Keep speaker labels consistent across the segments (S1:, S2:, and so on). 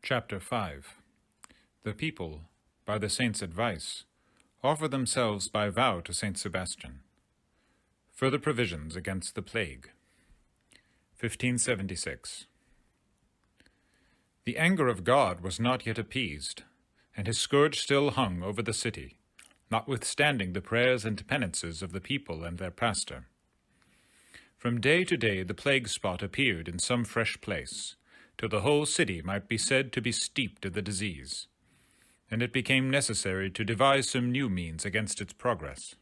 S1: Chapter 5. The people, by the saint's advice, offer themselves by vow to Saint Sebastian. Further provisions against the plague. 1576. The anger of God was not yet appeased, and his scourge still hung over the city, notwithstanding the prayers and penances of the people and their pastor. From day to day the plague spot appeared in some fresh place, till the whole city might be said to be steeped in the disease, and it became necessary to devise some new means against its progress.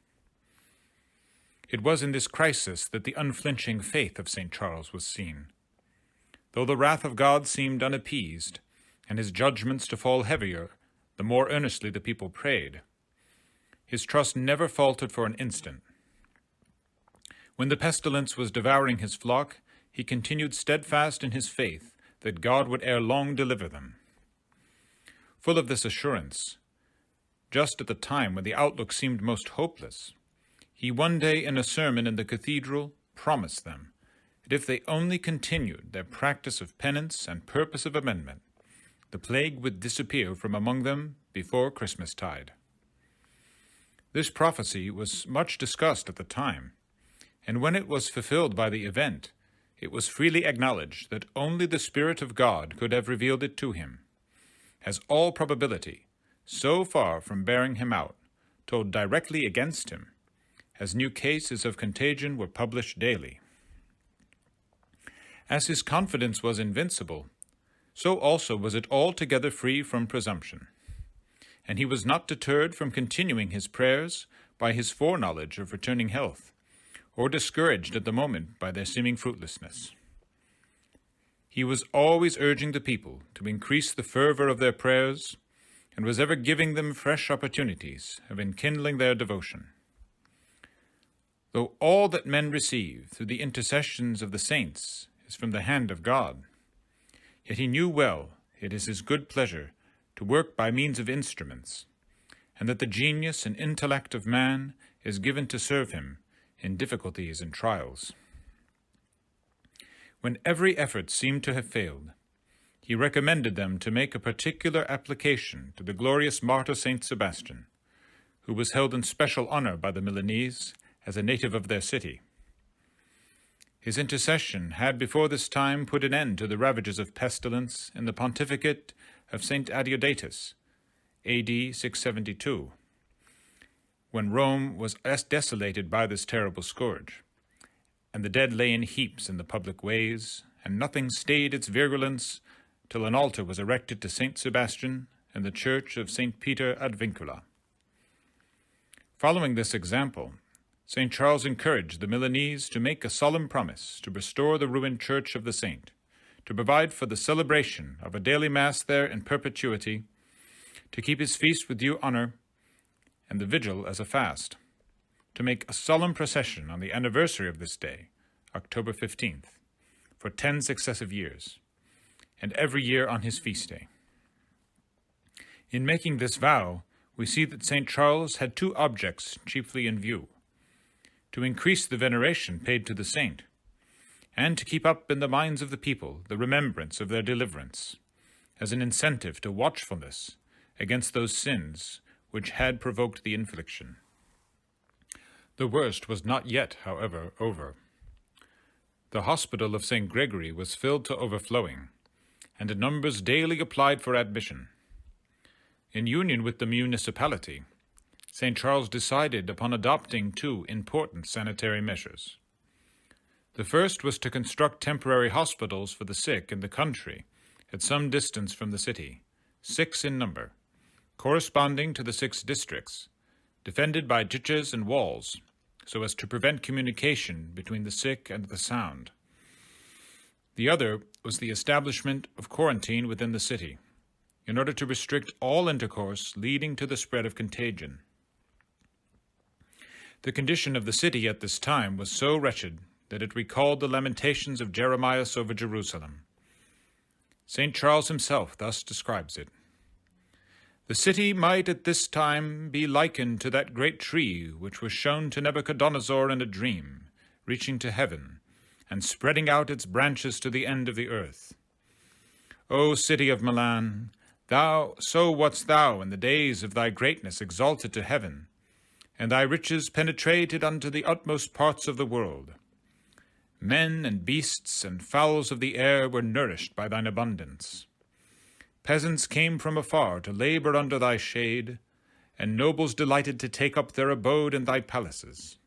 S1: It was in this crisis that the unflinching faith of St. Charles was seen. Though the wrath of God seemed unappeased, and his judgments to fall heavier, the more earnestly the people prayed, his trust never faltered for an instant. When the pestilence was devouring his flock, he continued steadfast in his faith that God would ere long deliver them. Full of this assurance, just at the time when the outlook seemed most hopeless, he one day in a sermon in the cathedral promised them that if they only continued their practice of penance and purpose of amendment, the plague would disappear from among them before Christmastide. This prophecy was much discussed at the time, and when it was fulfilled by the event, it was freely acknowledged that only the Spirit of God could have revealed it to him, as all probability, so far from bearing him out, told directly against him, as new cases of contagion were published daily. As his confidence was invincible, so also was it altogether free from presumption, and he was not deterred from continuing his prayers by his foreknowledge of returning health, or discouraged at the moment by their seeming fruitlessness. He was always urging the people to increase the fervor of their prayers, and was ever giving them fresh opportunities of enkindling their devotion. Though all that men receive through the intercessions of the saints is from the hand of God, yet he knew well it is his good pleasure to work by means of instruments, and that the genius and intellect of man is given to serve him in difficulties and trials. When every effort seemed to have failed, he recommended them to make a particular application to the glorious martyr Saint Sebastian, who was held in special honor by the Milanese as a native of their city. His intercession had before this time put an end to the ravages of pestilence in the pontificate of Saint Adeodatus, A.D. 672, when Rome was desolated by this terrible scourge, and the dead lay in heaps in the public ways, and nothing stayed its virulence till an altar was erected to Saint Sebastian in the church of Saint Peter ad Vincula. Following this example, St. Charles encouraged the Milanese to make a solemn promise to restore the ruined church of the saint, to provide for the celebration of a daily mass there in perpetuity, to keep his feast with due honor, and the vigil as a fast, to make a solemn procession on the anniversary of this day, October 15th, for 10 successive years, and every year on his feast day. In making this vow, we see that St. Charles had two objects chiefly in view: to increase the veneration paid to the saint, and to keep up in the minds of the people the remembrance of their deliverance, as an incentive to watchfulness against those sins which had provoked the infliction. The worst was not yet, however, over. The hospital of St. Gregory was filled to overflowing, and numbers daily applied for admission. In union with the municipality, St. Charles decided upon adopting two important sanitary measures. The first was to construct temporary hospitals for the sick in the country at some distance from the city, 6 in number, corresponding to the 6 districts, defended by ditches and walls, so as to prevent communication between the sick and the sound. The other was the establishment of quarantine within the city, in order to restrict all intercourse leading to the spread of contagion. The condition of the city at this time was so wretched that it recalled the lamentations of Jeremiah over Jerusalem. St. Charles himself thus describes it: "The city might at this time be likened to that great tree which was shown to Nebuchadnezzar in a dream, reaching to heaven, and spreading out its branches to the end of the earth. O city of Milan, so wast thou in the days of thy greatness exalted to heaven, and thy riches penetrated unto the utmost parts of the world. Men and beasts and fowls of the air were nourished by thine abundance. Peasants came from afar to labor under thy shade, and nobles delighted to take up their abode in thy palaces.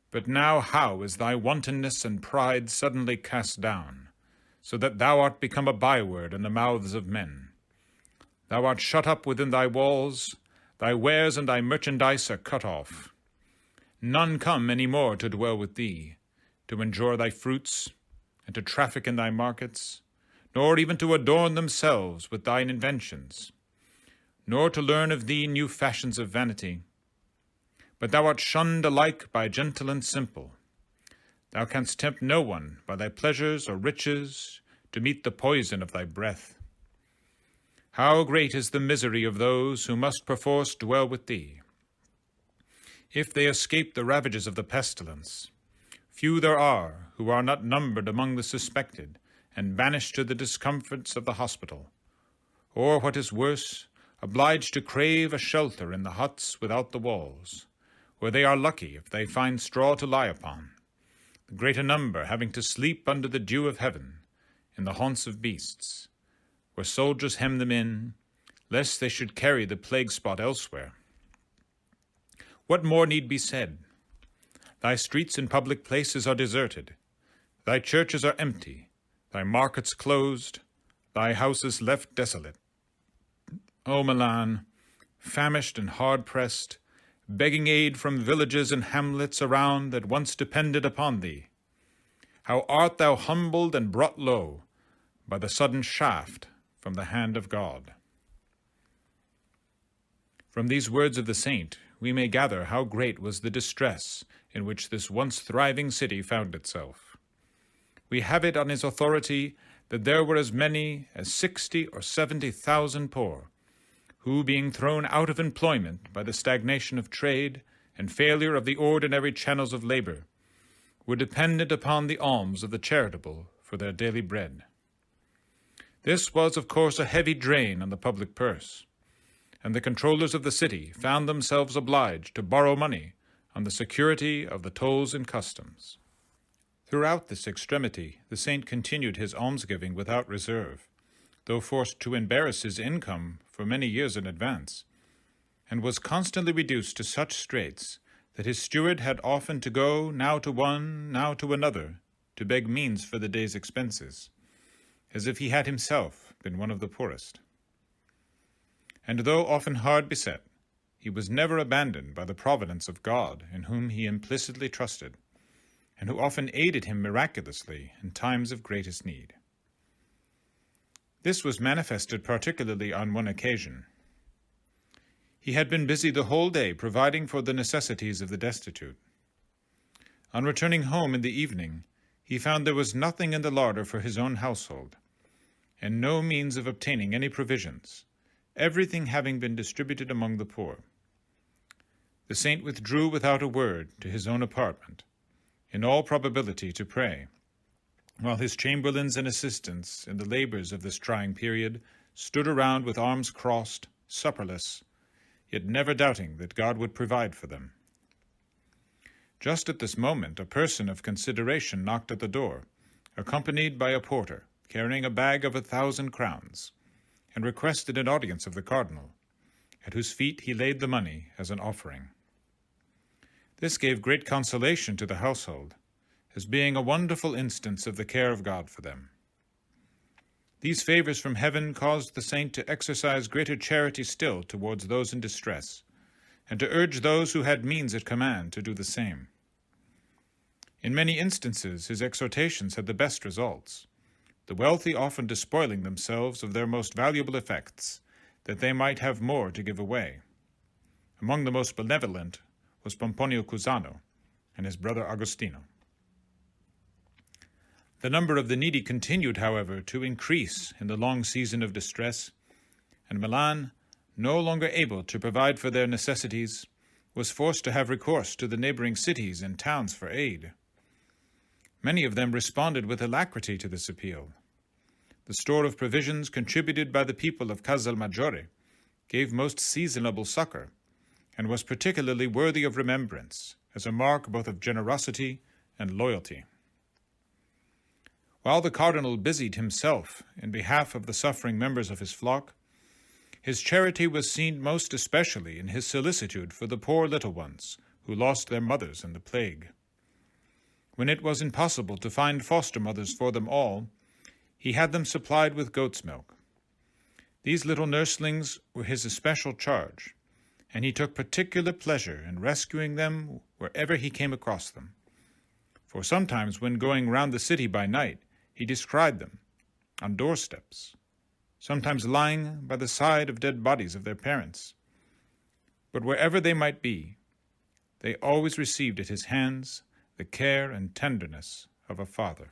S1: But now how is thy wantonness and pride suddenly cast down, so that thou art become a byword in the mouths of men? Thou art shut up within thy walls, thy wares and thy merchandise are cut off. None come any more to dwell with thee, to enjoy thy fruits, and to traffic in thy markets, nor even to adorn themselves with thine inventions, nor to learn of thee new fashions of vanity. But thou art shunned alike by gentle and simple. Thou canst tempt no one by thy pleasures or riches to meet the poison of thy breath. How great is the misery of those who must perforce dwell with thee! If they escape the ravages of the pestilence, few there are who are not numbered among the suspected and banished to the discomforts of the hospital, or, what is worse, obliged to crave a shelter in the huts without the walls, where they are lucky if they find straw to lie upon, the greater number having to sleep under the dew of heaven, in the haunts of beasts, where soldiers hem them in, lest they should carry the plague spot elsewhere. What more need be said? Thy streets and public places are deserted, thy churches are empty, thy markets closed, thy houses left desolate. O Milan, famished and hard-pressed, begging aid from villages and hamlets around that once depended upon thee, how art thou humbled and brought low by the sudden shaft from the hand of God. From these words of the saint, we may gather how great was the distress in which this once thriving city found itself. We have it on his authority that there were as many as 60 or 70,000 poor, who, being thrown out of employment by the stagnation of trade and failure of the ordinary channels of labor, were dependent upon the alms of the charitable for their daily bread. This was, of course, a heavy drain on the public purse, and the controllers of the city found themselves obliged to borrow money on the security of the tolls and customs. Throughout this extremity, the saint continued his almsgiving without reserve, though forced to embarrass his income for many years in advance, and was constantly reduced to such straits that his steward had often to go now to one, now to another, to beg means for the day's expenses, as if he had himself been one of the poorest. And though often hard beset, he was never abandoned by the providence of God, in whom he implicitly trusted, and who often aided him miraculously in times of greatest need. This was manifested particularly on one occasion. He had been busy the whole day providing for the necessities of the destitute. On returning home in the evening, he found there was nothing in the larder for his own household, and no means of obtaining any provisions, everything having been distributed among the poor. The saint withdrew without a word to his own apartment, in all probability to pray, while his chamberlains and assistants in the labors of this trying period stood around with arms crossed, supperless, yet never doubting that God would provide for them. Just at this moment, a person of consideration knocked at the door, accompanied by a porter carrying a bag of 1,000 crowns, and requested an audience of the cardinal, at whose feet he laid the money as an offering. This gave great consolation to the household, as being a wonderful instance of the care of God for them. These favors from heaven caused the saint to exercise greater charity still towards those in distress, and to urge those who had means at command to do the same. In many instances his exhortations had the best results, the wealthy often despoiling themselves of their most valuable effects, that they might have more to give away. Among the most benevolent was Pomponio Giussano and his brother Agostino. The number of the needy continued, however, to increase in the long season of distress, and Milan, no longer able to provide for their necessities, was forced to have recourse to the neighboring cities and towns for aid. Many of them responded with alacrity to this appeal, the store of provisions contributed by the people of Casalmaggiore gave most seasonable succor, and was particularly worthy of remembrance, as a mark both of generosity and loyalty. While the cardinal busied himself in behalf of the suffering members of his flock, his charity was seen most especially in his solicitude for the poor little ones who lost their mothers in the plague. When it was impossible to find foster mothers for them all, he had them supplied with goat's milk. These little nurslings were his especial charge, and he took particular pleasure in rescuing them wherever he came across them. For sometimes when going round the city by night, he descried them on doorsteps, sometimes lying by the side of dead bodies of their parents. But wherever they might be, they always received at his hands the care and tenderness of a father.